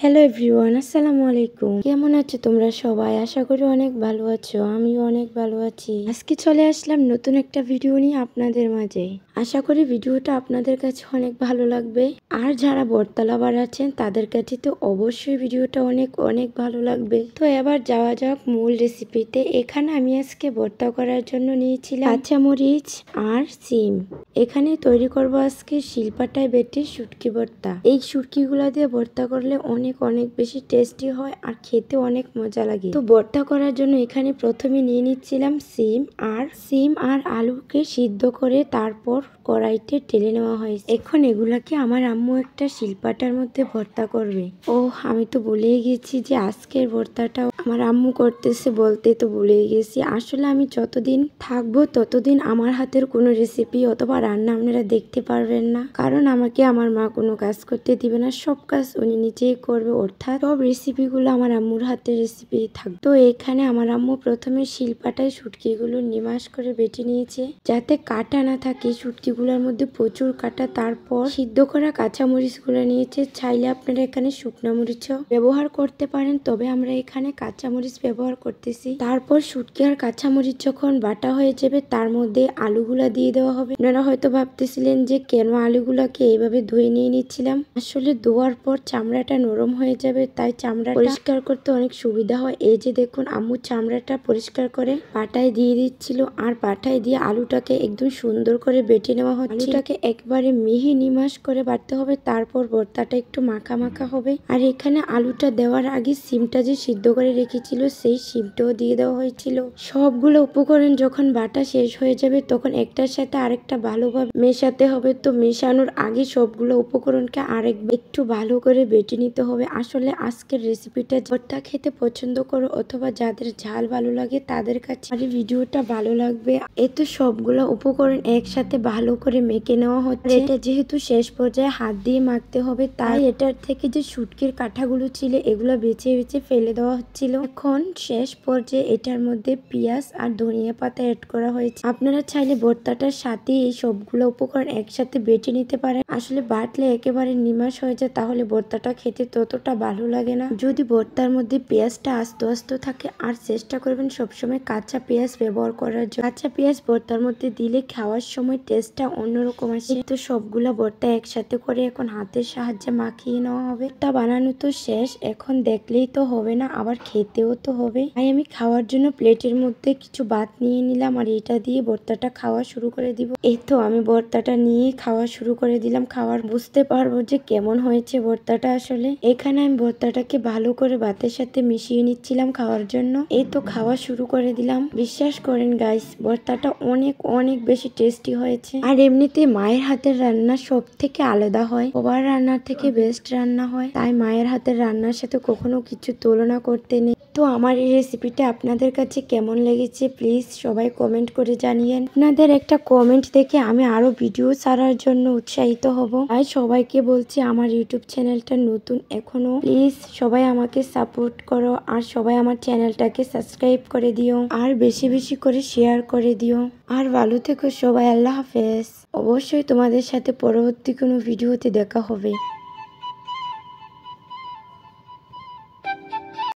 Hello everyone, আসসালামু আলাইকুম। কেমন আছো তোমরা সবাই? আশা করি অনেক ভালো আছো। আমিও অনেক ভালো আছি। আজকে চলে আসলাম নতুন একটা ভিডিও নিয়ে আপনাদের মাঝে। আশা করি ভিডিওটা আপনাদের কাছে অনেক ভালো লাগবে। আর যারা ভর্তা লাভার আছেন তাদের কাছে তো অবশ্যই ভিডিওটা অনেক অনেক ভালো লাগবে। তো এবার যাওয়া যাক মূল রেসিপিতে। এখানে আমি আজকে ভর্তা করার জন্য নিয়েছিলাম কাঁচামরিচ আর সিম। এখানে তৈরি করব আজকে শিলপাটায় বেটে শুটকি ভর্তা। এই শুটকিগুলা দিয়ে ভর্তা করলে অনেক অনেক বেশি টেস্টি হয় আর খেতে অনেক মজা লাগে। তো ভর্তা করার জন্য এখানে প্রথমে নিয়ে নিচ্ছিলাম সিম আর আলুকে সিদ্ধ করে তারপর কড়াইতে ঢেলে নেওয়া হয়েছে। এখন এগুলাকে আমার আম্মু একটা শিলপাটার মধ্যে ভর্তা করবে। ও আমি তো ভুলেই গেছি যে আজকের ভর্তাটা আমার আম্মু করতেছে, বলতে তো ভুলেই গেছি। আসলে আমি যতদিন থাকবো ততদিন আমার হাতের কোনো রেসিপি অথবা রান্না আপনারা দেখতে পারবেন না, কারণ আমাকে আমার মা কোনো কাজ করতে দিবে না। সব কাজ উনি নিজেই করবে, অর্থাৎ সব রেসিপিগুলো আমার আম্মুর হাতের রেসিপি থাকবে। তো এখানে আমার আম্মু প্রথমে শিলপাটায় শুটকিগুলো নিমাশ করে বেটে নিয়েছে যাতে কাটা না থাকে। শুটকিগুলোর মধ্যে প্রচুর কাটা। তারপর সিদ্ধ করা কাঁচামরিচগুলো নিয়েছে। চাইলে আপনারা এখানে শুকনো মরিচও ব্যবহার করতে পারেন, তবে আমরা এখানে কাঁচামরিচ ব্যবহার করতেছি। তারপর শুটকি আর কাঁচামরিচ যখন বাটা হয়ে যাবে তার মধ্যে আলুগুলা দিয়ে দেওয়া হবে। আপনারা হয়তো ভাবতেছিলেন যে কেন আলুগুলাকে এইভাবে ধুয়ে নিয়ে নিচ্ছিলাম। আসলে ধোয়ার পর চামড়াটা নরম হয়ে যাবে, তাই চামড়া পরিষ্কার করতে অনেক সুবিধা হয়। এই যে দেখুন আম্মু চামড়াটা পরিষ্কার করে পাটায় দিয়ে দিচ্ছিল, আর পাটায় দিয়ে আলুটাকে একদম সুন্দর করে বেটে নেওয়া হচ্ছে। আলুটাকে একবারে মিহি নিমাশ করে বাটতে হবে, তারপর ভর্তাটা একটু মাখা মাখা হবে। আর এখানে আলুটা দেওয়ার আগে সিমটা যে সিদ্ধ করে রেখেছিল সেই সিমটাও দিয়ে দেওয়া হয়েছিল। সবগুলো উপকরণ যখন বাটা শেষ হয়ে যাবে তখন একটার সাথে আরেকটা ভালোভাবে মেশাতে হবে। তো মেশানোর আগে সবগুলো উপকরণকে একটু ভালো করে বেটে নিতে হবে। আসলে আজকের রেসিপিটা ভর্তা খেতে পছন্দ করো অথবা যাদের ঝাল ভালো লাগে তাদের কাছে আর ভিডিওটা ভালো লাগবে। এত সবগুলো উপকরণ একসাথে ভালো করে মেখে নেওয়া হচ্ছে। এটা যেহেতু শেষ পর্যায়ে হাত দিয়ে মাখতে হবে, তাই এটার থেকে যে শুটকির কাঁটাগুলো ছিল এগুলো বেছে বেছে ফেলে দেওয়া হচ্ছিল। এখন শেষ পর্যায়ে এটার মধ্যে পেঁয়াজ আর ধনিয়া পাতা অ্যাড করা হয়েছে। আপনারা চাইলে ভর্তাটার সাথে এই সবগুলো উপকরণ একসাথে বেটে নিতে পারেন। আসলে বাটলে একেবারে নিমাশ হয়ে যায়, তাহলে ভর্তাটা খেতে ততটা ভালো লাগে না। যদি ভর্তার মধ্যে পেঁয়াজটা আস্ত আস্ত থাকে, আর চেষ্টা করবেন সবসময় কাঁচা পেঁয়াজ ব্যবহার করার জন্য। কাঁচা পেঁয়াজ ভর্তার মধ্যে দিলে খাওয়ার সময় টেস্টটা অন্যরকম আসে। তো সবগুলা ভর্তা একসাথে করে এখন হাতের সাহায্যে মাখিয়ে নেওয়া হবে। তা বানানো তো শেষ, এখন দেখলেই তো হবে না, আবার খেতেও তো হবে। তাই আমি খাওয়ার জন্য প্লেটের মধ্যে কিছু ভাত নিয়ে নিলাম, আর এটা দিয়ে ভর্তাটা খাওয়া শুরু করে দিব। এই তো আমি ভর্তাটা নিয়ে খাওয়া শুরু করে দিলাম। খাওয়ার বুঝতে পারবো যে কেমন হয়েছে ভর্তাটা। আসলে এখানে আমি ভর্তাটাকে ভালো করে ভাতের সাথে মিশিয়ে নিচ্ছিলাম খাওয়ার জন্য। এই তো খাওয়া শুরু করে দিলাম। বিশ্বাস করেন গাইস, ভর্তাটা অনেক অনেক বেশি টেস্টি হয়েছে। আর এমনিতে মায়ের হাতের রান্না সব থেকে আলাদা হয়, সবার রান্নার থেকে বেস্ট রান্না হয়। তাই মায়ের হাতের রান্নার সাথে কখনো কিছু তুলনা করতে নেই। তো আমার এই রেসিপিটা আপনাদের কাছে কেমন লেগেছে প্লিজ সবাই কমেন্ট করে জানিয়েন। আপনাদের একটা কমেন্ট দেখে আমি আরো ভিডিও ছাড়ার জন্য উৎসাহিত হব। তাই সবাইকে বলছি আমার ইউটিউব চ্যানেলটা নতুন এখনো, প্লিজ সবাই আমাকে সাপোর্ট করো আর সবাই আমার চ্যানেলটাকে সাবস্ক্রাইব করে দিও আর বেশি বেশি করে শেয়ার করে দিও। আর ভালো থেকো সবাই। আল্লাহ হাফেজ। অবশ্যই তোমাদের সাথে পরবর্তী কোনো ভিডিওতে দেখা হবে।